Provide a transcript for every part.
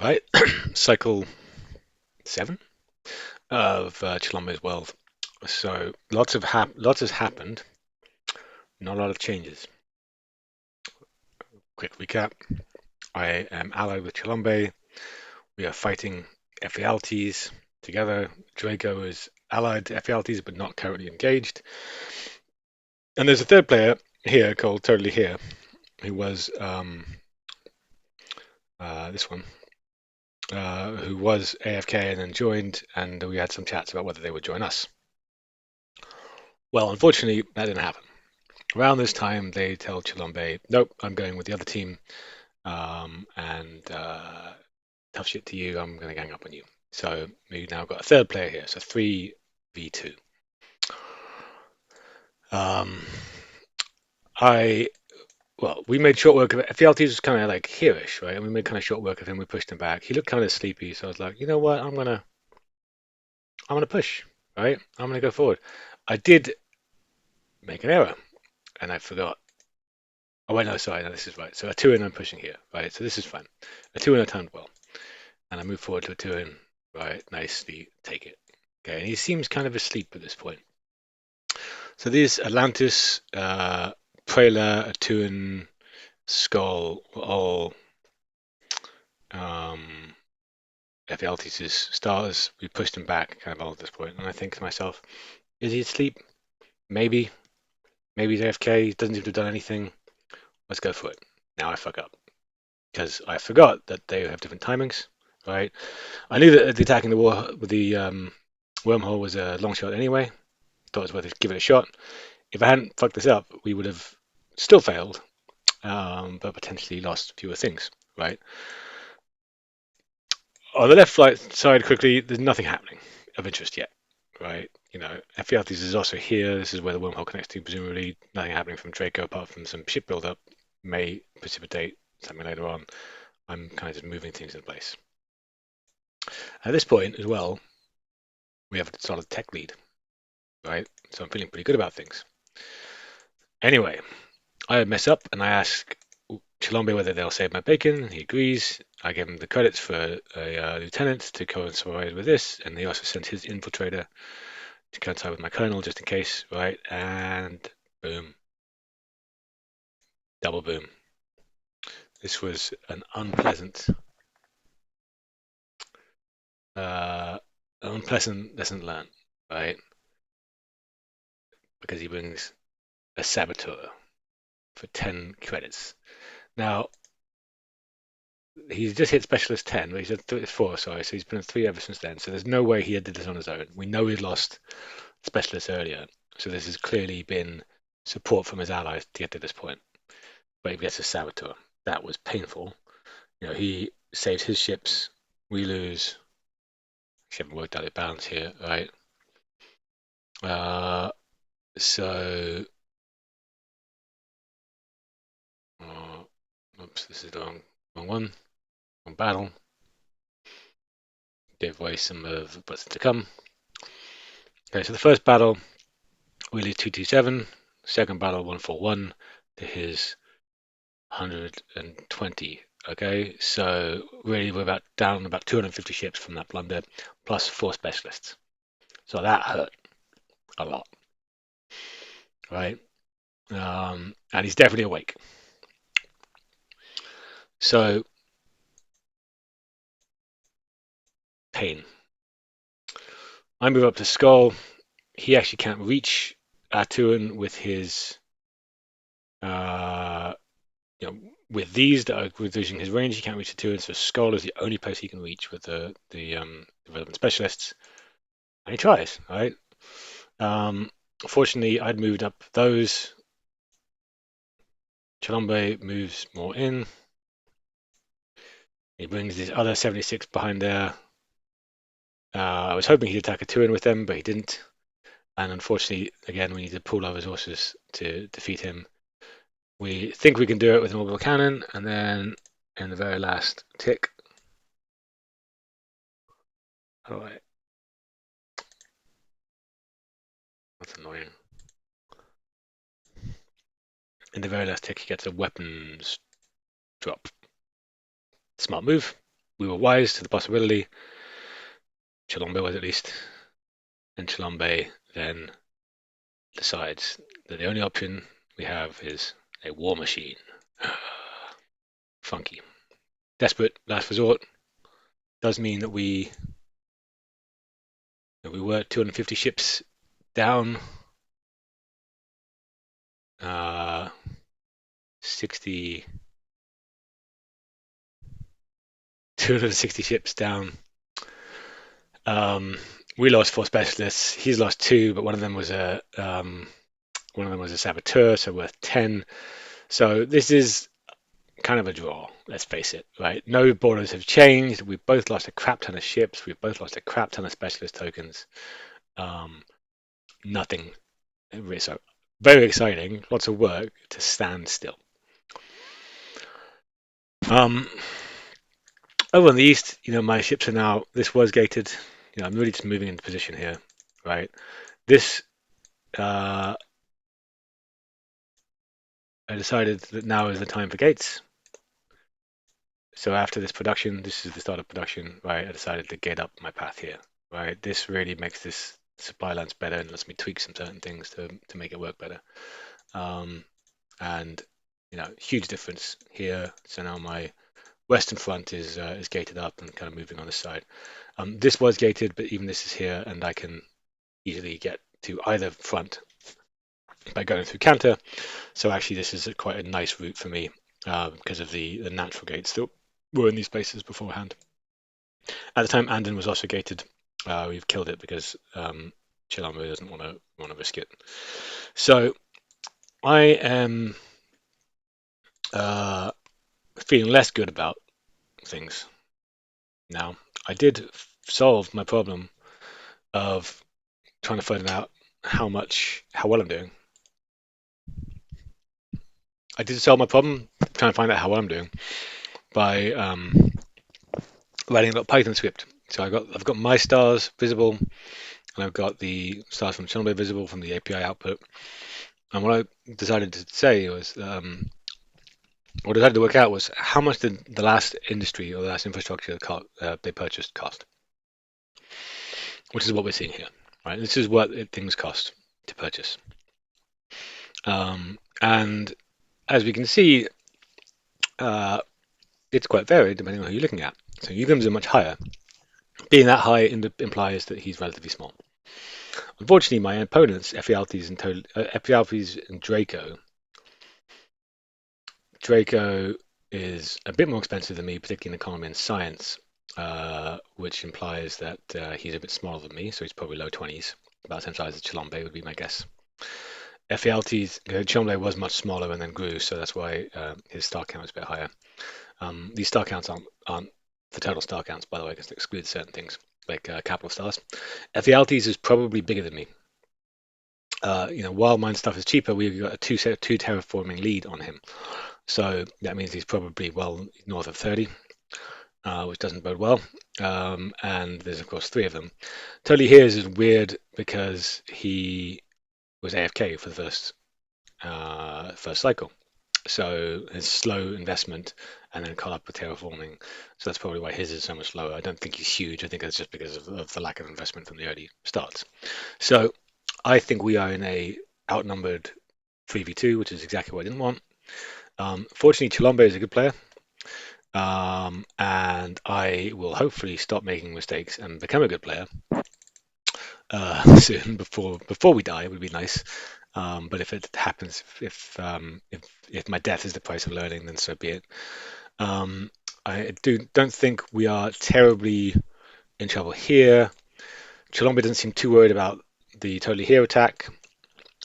right? Cycle 7 of Chilambe's world. So lots has happened. Not a lot of changes. Quick recap: I am allied with Chilambe. We are fighting Ephialtes together. Draco is allied to Ephialtes but not currently engaged. And there's a third player here called Totally Here, who was this one, who was AFK and then joined, and we had some chats about whether they would join us. Well, unfortunately, that didn't happen. Around this time, they tell Chilombe, nope, I'm going with the other team, and tough shit to you, I'm going to gang up on you. So we've now got a third player here, so 3v2. Um, I Well, we made short work of it. Fialtes was kind of like hereish, right? And we made kind of short work of him. We pushed him back. He looked kind of sleepy, so I was like, you know what? I'm gonna push, right? I'm gonna go forward. I did make an error, and I forgot. Oh wait, no, sorry, no, this is right. So a two in, I'm pushing here, right? So this is fine. A two in, I timed well, and I move forward to a two in, right? Nicely, take it. Okay, and he seems kind of asleep at this point. So these Atlantis, Prela, a two in, Skull were all um, Ephialtes' stars. We pushed him back kind of all at this point, and I think to myself, is he asleep? Maybe. Maybe he's AFK. He doesn't seem to have done anything. Let's go for it. Now I fuck up because I forgot that they have different timings, right? I knew that the attacking the war with the wormhole was a long shot anyway. Thought it was worth it, give it a shot. If I hadn't fucked this up, we would have still failed, but potentially lost fewer things, right? On the left right side, quickly, there's nothing happening of interest yet, right? You know, Ephialtes is also here. This is where the wormhole connects to. Presumably, nothing happening from Draco apart from some ship buildup may precipitate something later on. I'm kind of just moving things in place. At this point, as well, we have a solid tech lead, right? So I'm feeling pretty good about things. Anyway, I mess up and I ask Chilombe whether they'll save my bacon. He agrees. I give him the credits for a lieutenant to coincide with this, and he also sent his infiltrator to coincide with my colonel just in case, right? And boom, double boom. This was an uh, unpleasant lesson learned, right? Because he brings a saboteur for 10 credits. Now, he's just hit specialist 10, but he's at 4, sorry, so he's been at 3 ever since then. So there's no way he did this on his own. We know he lost specialist earlier, so this has clearly been support from his allies to get to this point. But he gets a saboteur. That was painful. You know, he saves his ships. We lose. Actually, haven't worked out the balance here, right? Uh, so, uh, oops, this is the wrong one. Wrong battle. Gave away some of what's to come. Okay, so the first battle, we lose 227. Second battle, 141 to his 120. Okay, so really we're down about 250 ships from that blunder, plus 4 specialists. So that hurt a lot, right? And he's definitely awake. So pain. I move up to Skull. He actually can't reach Atuan with his, uh, with these that are reducing his range. He can't reach Atuan, so Skull is the only place he can reach with the development specialists, and he tries. Right. Fortunately, I'd moved up those. Chilombe moves more in. He brings his other 76 behind there. I was hoping he'd attack Atuan with them, but he didn't. And unfortunately, again, we need to pool our resources to defeat him. We think we can do it with an orbital cannon, and then in the very last tick, all right, that's annoying. In the very last tick, he gets a weapons drop. Smart move. we were wise to the possibility, Chilombe was at least, and Chilombe then decides that the only option we have is a war machine. Funky. Desperate, last resort. Does mean that we were 250 ships down, 60, 260 ships down. We lost 4 specialists. He's lost 2, but one of them was a saboteur, so worth 10. So this is kind of a draw. Let's face it, right? No borders have changed. We've both lost a crap ton of ships. We've both lost a crap ton of specialist tokens. Um, Nothing. So very exciting. Lots of work to stand still. Um, Over on the east, my ships are now. This was gated. I'm really just moving into position here, right? This I decided that now is the time for gates. So after this production, this is the start of production, right? I decided to gate up my path here, right? This really makes this supply lines better and lets me tweak some certain things to make it work better. And huge difference here. So now my western front is gated up and kind of moving on this side. This was gated, but even this is here, and I can easily get to either front by going through Canter. So actually, this is quite a nice route for me because of the natural gates that were in these places beforehand. At the time, Andon was also gated. We've killed it because Chilamo doesn't want to risk it. So I am feeling less good about things now. I did solve my problem of trying to find out how well I'm doing. I did solve my problem trying to find out how well I'm doing by writing a little Python script. So I've got my stars visible, and I've got the stars from Chilombe visible from the API output. And what I decided to say was, what I decided to work out was how much did the last industry or the last infrastructure they purchased cost, which is what we're seeing here, right? This is what things cost to purchase. And as we can see, it's quite varied depending on who you're looking at. So Eugam's are much higher. Being that high implies that he's relatively small. Unfortunately, my opponents, Ephialtes and Draco is a bit more expensive than me, particularly in economy and science, which implies that he's a bit smaller than me, so he's probably low 20s, about the same size as Chilombe would be my guess. Ephialtes, Chilombe was much smaller and then grew, so that's why his star count is a bit higher. These star counts aren't the total star counts, by the way, because it excludes certain things like capital stars. Ephialtes is probably bigger than me. While mine stuff is cheaper, we've got a two terraforming lead on him. So that means he's probably well north of 30, which doesn't bode well. And there's, of course, 3 of them. Totally Here's is weird because he was AFK for the first cycle. So it's slow investment and then caught up with terraforming. So that's probably why his is so much lower. I don't think he's huge. I think that's just because of the lack of investment from the early starts. So I think we are in a outnumbered 3v2, which is exactly what I didn't want. Fortunately, Chilombe is a good player. And I will hopefully stop making mistakes and become a good player soon before we die. It would be nice. But if it happens, if my death is the price of learning, then so be it. I don't think we are terribly in trouble here. Chilombe doesn't seem too worried about the Totally Here attack.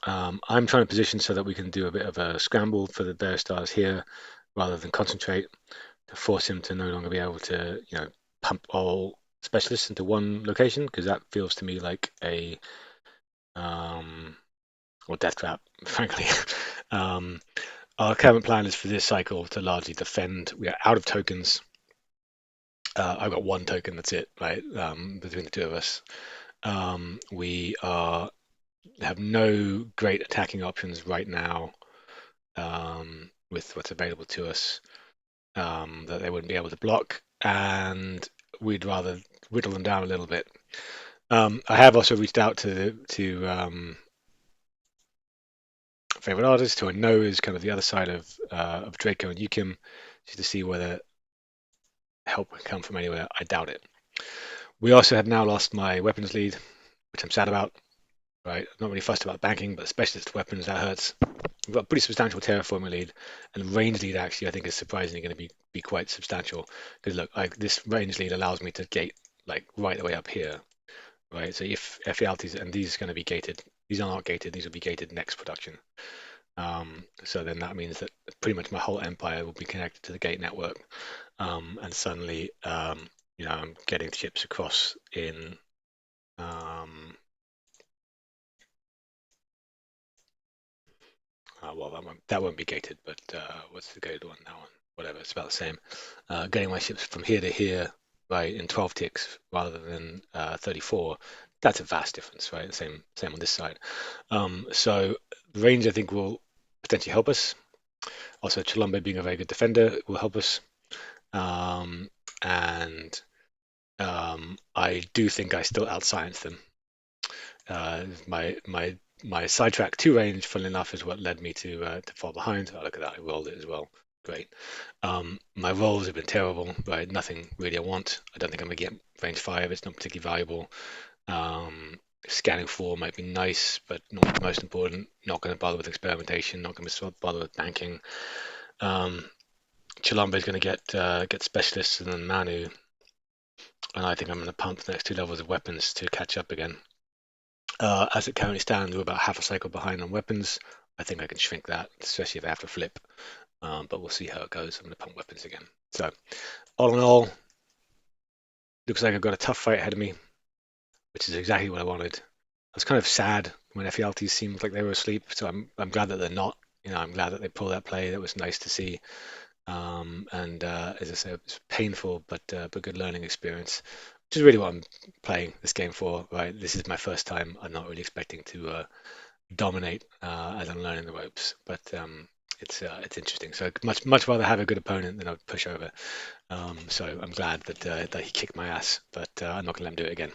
I'm trying to position so that we can do a bit of a scramble for the bear stars here rather than concentrate to force him to no longer be able to, pump all specialists into one location, because that feels to me like a death trap, frankly. Our current plan is for this cycle to largely defend. We are out of tokens. I've got 1 token, that's it, right? Between the 2 of us. We have no great attacking options right now with what's available to us that they wouldn't be able to block. and we'd rather whittle them down a little bit. I have also reached out to favorite artists who I know is kind of the other side of Draco and Yukim, just to see whether help can come from anywhere. I doubt it. We also have now lost my weapons lead, which I'm sad about. Right, I'm not really fussed about banking, but specialist weapons that hurts. We've got a pretty substantial terraforming lead, and range lead actually I think is surprisingly going to be quite substantial. Because look, like this range lead allows me to gate like right the way up here, right? So if FELTs and these are going to be gated, these are not gated. These will be gated next production. So then that means that pretty much my whole empire will be connected to the gate network, and suddenly, I'm getting ships across in. Well, that won't be gated, but what's the gated one? That one, whatever. It's about the same. Getting my ships from here to here, right, in 12 ticks rather than 34. That's a vast difference, right? Same on this side. So the range, I think, will potentially help us. Also, Chilombe being a very good defender will help us. And I do think I still outscience them. My sidetrack two range, funnily enough, is what led me to fall behind. Oh, look at that! I rolled it as well. Great. My rolls have been terrible. Right, nothing really I want. I don't think I'm gonna get range 5. It's not particularly valuable. Scanning 4 might be nice, but not the most important. Not going to bother with experimentation. Not going to bother with banking. Um, Chilombe is going to get specialists and then Manu, and I think I'm going to pump the next 2 levels of weapons to catch up again. As it currently stands, we're about half a cycle behind on weapons. I think I can shrink that, especially if I have to flip. But we'll see how it goes. I'm going to pump weapons again. So, all in all, looks like I've got a tough fight ahead of me, which is exactly what I wanted. I was kind of sad when FELTs seemed like they were asleep, so I'm glad that they're not. I'm glad that they pulled that play. That was nice to see. And as I said, it's painful but good learning experience, which is really what I'm playing this game for. Right, this is my first time. I'm not really expecting to dominate as I'm learning the ropes, but it's interesting. So much rather have a good opponent than I would push over. So I'm glad that he kicked my ass, but I'm not gonna let him do it again.